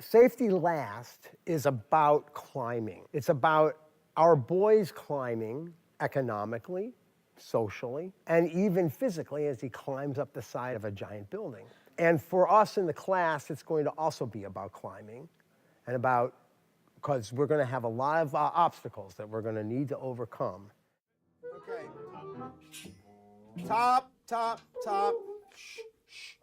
Safety Last is about climbing. It's about our boys climbing economically, socially, and even physically as he climbs up the side of a giant building. And for us in the class, it's going to also be about climbing and about, because we're going to have a lot of obstacles that we're going to need to overcome. Okay. Top, top, top. Shh, shh.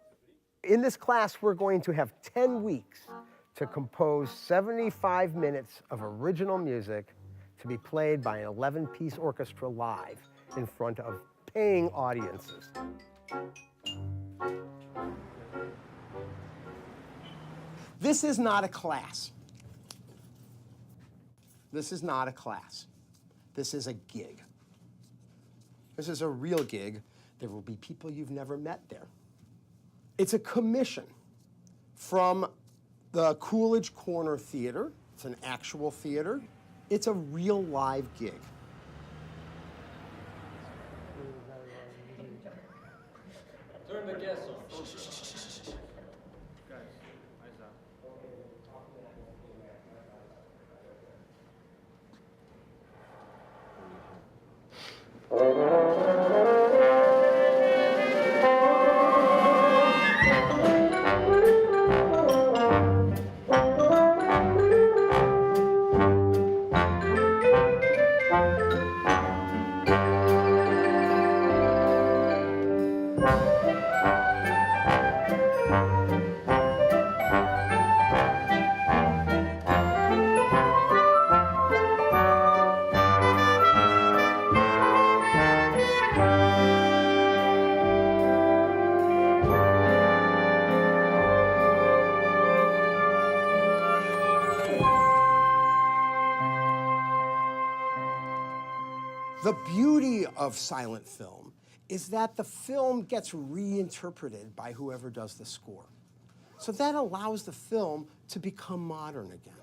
In this class, we're going to have 10 weeks to compose 75 minutes of original music to be played by an 11-piece orchestra live in front of paying audiences. This is not a class. This is not a class. This is a gig. This is a real gig. There will be people you've never met there. It's a commission from the Coolidge Corner Theater. It's an actual theater. It's a real live gig. Turn the gas on. The beauty of silent film is that the film gets reinterpreted by whoever does the score. So that allows the film to become modern again.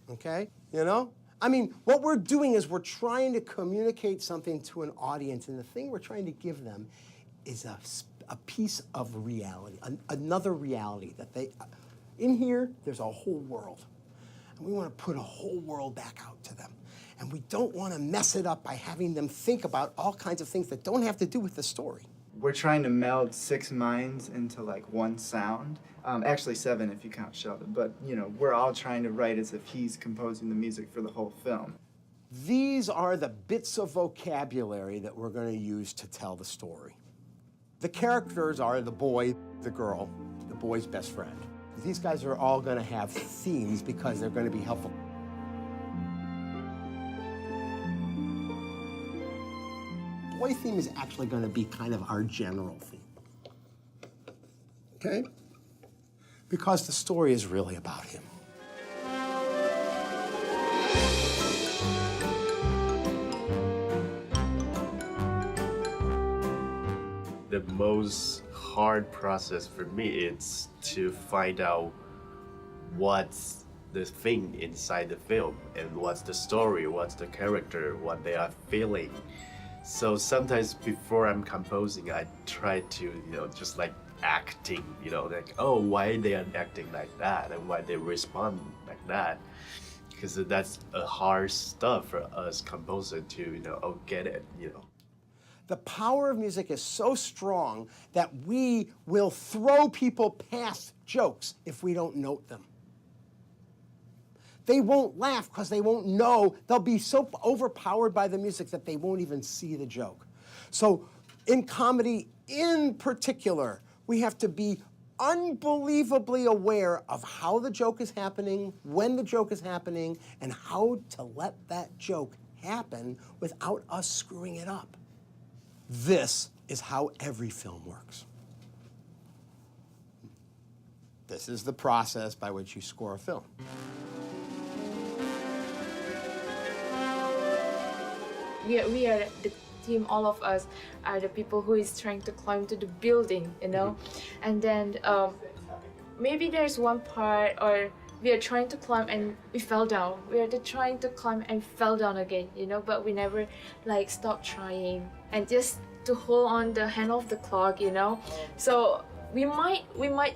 Okay? You know? I mean, what we're doing is we're trying to communicate something to an audience, and the thing we're trying to give them is a piece of reality, another reality that they, in here, there's a whole world. And we want to put a whole world back out to them. And we don't want to mess it up by having them think about all kinds of things that don't have to do with the story. We're trying to meld 6 minds into like one sound. Actually 7 if you count Sheldon, but you know, we're all trying to write as if he's composing the music for the whole film. These are the bits of vocabulary that we're going to use to tell the story. The characters are the boy, the girl, the boy's best friend. These guys are all going to have themes because they're going to be helpful. Boy theme is actually going to be kind of our general theme. Okay? Because the story is really about him. The most hard process for me is to find out what's the thing inside the film and what's the story, what's the character, what they are feeling. So sometimes before I'm composing, I try to, you know, just like acting, you know, like, oh, why they are acting like that and why they respond like that. Because that's a hard stuff for us composers to, you know, oh, get it, you know. The power of music is so strong that we will throw people past jokes if we don't note them. They won't laugh because they won't know. They'll be so overpowered by the music that they won't even see the joke. So in comedy in particular, we have to be unbelievably aware of how the joke is happening, when the joke is happening, and how to let that joke happen without us screwing it up. This is how every film works. This is the process by which you score a film. We are the team, all of us are the people who is trying to climb to the building, you know? And then maybe there's one part, or we are trying to climb and we fell down. We are trying to climb and fell down again, you know? But we never like stop trying and just to hold on the hand of the clock, you know? So we might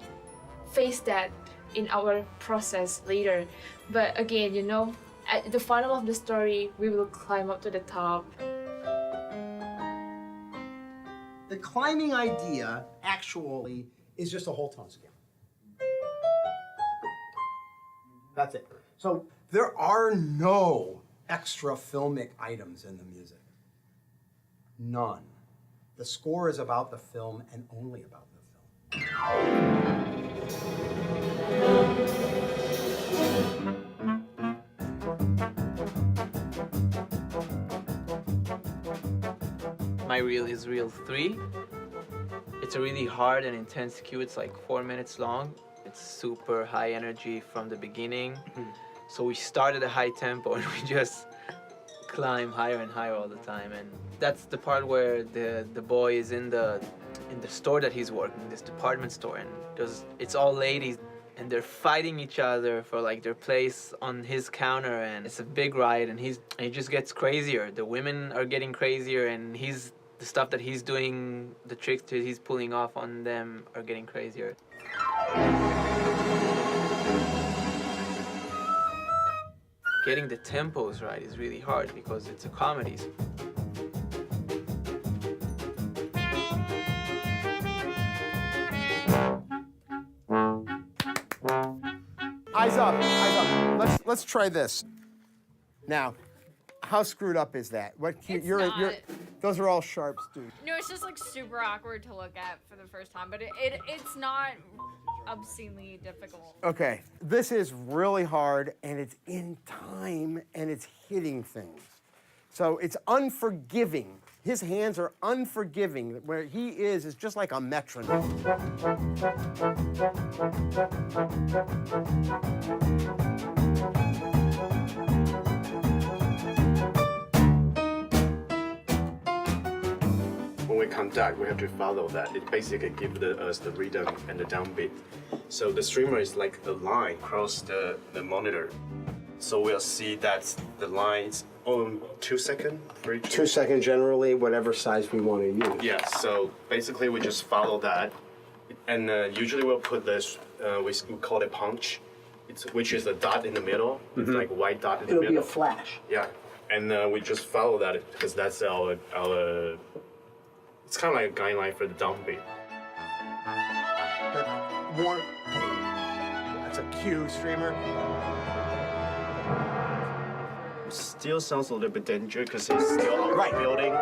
face that in our process later. But again, you know, at the final of the story, we will climb up to the top. The climbing idea actually is just a whole tone scale. That's it. So there are no extra filmic items in the music. None. The score is about the film and only about the film. My reel is reel 3. It's a really hard and intense cue. It's like 4 minutes long. It's super high energy from the beginning. So we start at a high tempo and we just climb higher and higher all the time. And that's the part where the boy is in the store that he's working, this department store, and it's all ladies and they're fighting each other for like their place on his counter, and it's a big riot, and he just gets crazier. The women are getting crazier, and the stuff that he's doing, the tricks that he's pulling off on them are getting crazier. Getting the tempos right is really hard because it's a comedy. Eyes up, eyes up. Let's try this. Now, how screwed up is that? What It's those are all sharps, dude. No, it's just like super awkward to look at for the first time, but it's not obscenely difficult. Okay, this is really hard, and it's in time, and it's hitting things. So it's unforgiving. His hands are unforgiving. Where he is just like a metronome. When we conduct, we have to follow that. It basically gives us the rhythm and the downbeat. So the streamer is like a line across the monitor. So we'll see that the line's on 2 seconds for each. 2 seconds generally, whatever size we want to use. Yeah, so basically we just follow that. And usually we'll put this, we call it punch, which is a dot in the middle, it's like a white dot in the middle. It'll be a flash. Yeah, and we just follow that because that's our it's kind of like a guideline for the downbeat. One. That's a cue, streamer. Still sounds a little bit dangerous because it's still out Right. building.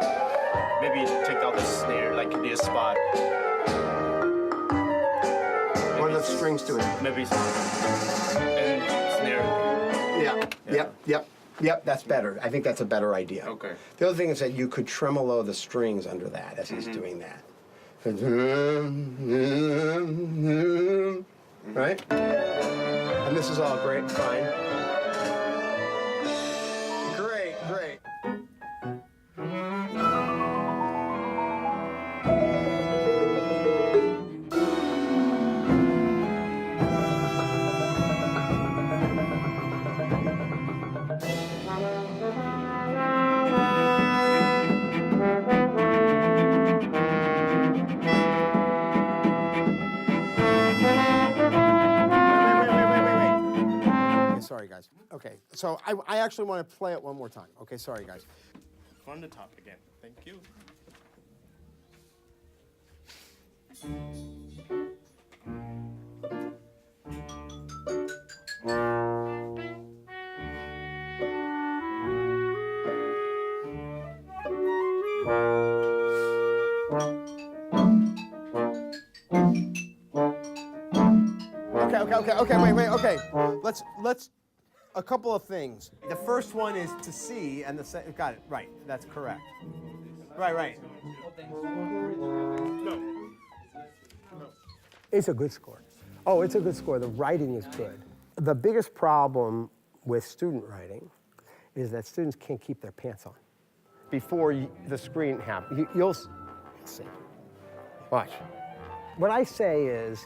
Maybe take out the snare, like in this spot. What are the strings doing? Maybe and snare. Yeah. Yep, that's better. I think that's a better idea. Okay. The other thing is that you could tremolo the strings under that as he's doing that. Right? And this is all great, fine. Great. Sorry, guys. Okay, so I actually want to play it one more time. Okay, sorry, guys. From the top again. Thank you. Okay. Let's a couple of things. The first one is to see, and the second, got it, right, that's correct. Right. No. It's a good score. Oh, it's a good score. The writing is good. The biggest problem with student writing is that students can't keep their pants on before the screen happens. You'll see. Watch. What I say is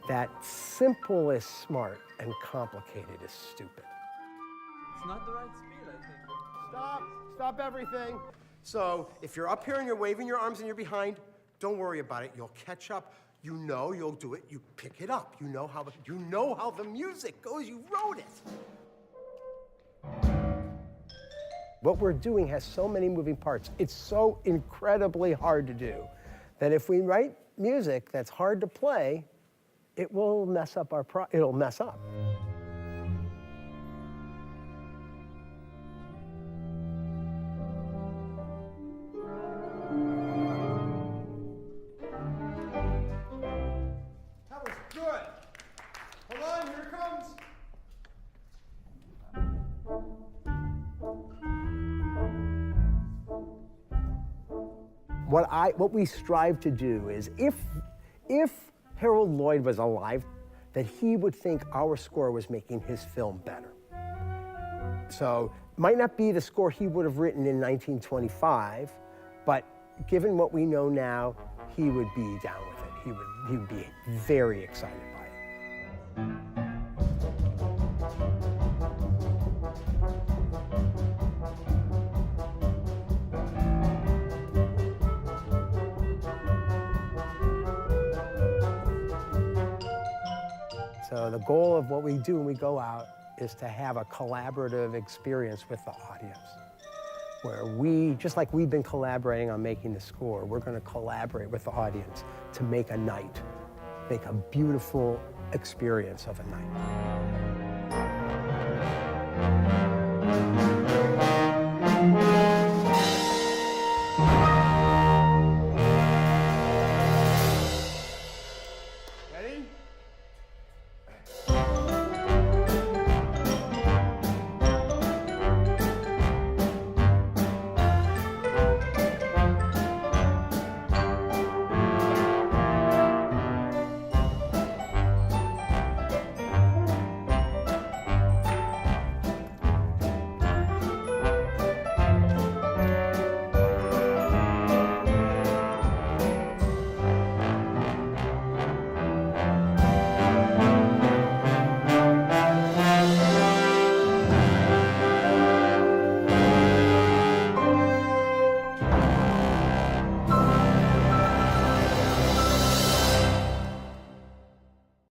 that simple is smart and complicated is stupid. It's not the right speed, I think. Stop everything. So if you're up here and you're waving your arms and you're behind, don't worry about it. You'll catch up. You know you'll do it, you pick it up. You know how the music goes, you wrote it. What we're doing has so many moving parts. It's so incredibly hard to do that if we write music that's hard to play, it will mess up it'll mess up. That was good. Hold on, here it comes. What we strive to do is if Harold Lloyd was alive, that he would think our score was making his film better. So it might not be the score he would have written in 1925, but given what we know now, he would be down with it. He would be very excited by it. So the goal of what we do when we go out is to have a collaborative experience with the audience, where we, just like we've been collaborating on making the score, we're going to collaborate with the audience to make a night, make a beautiful experience of a night.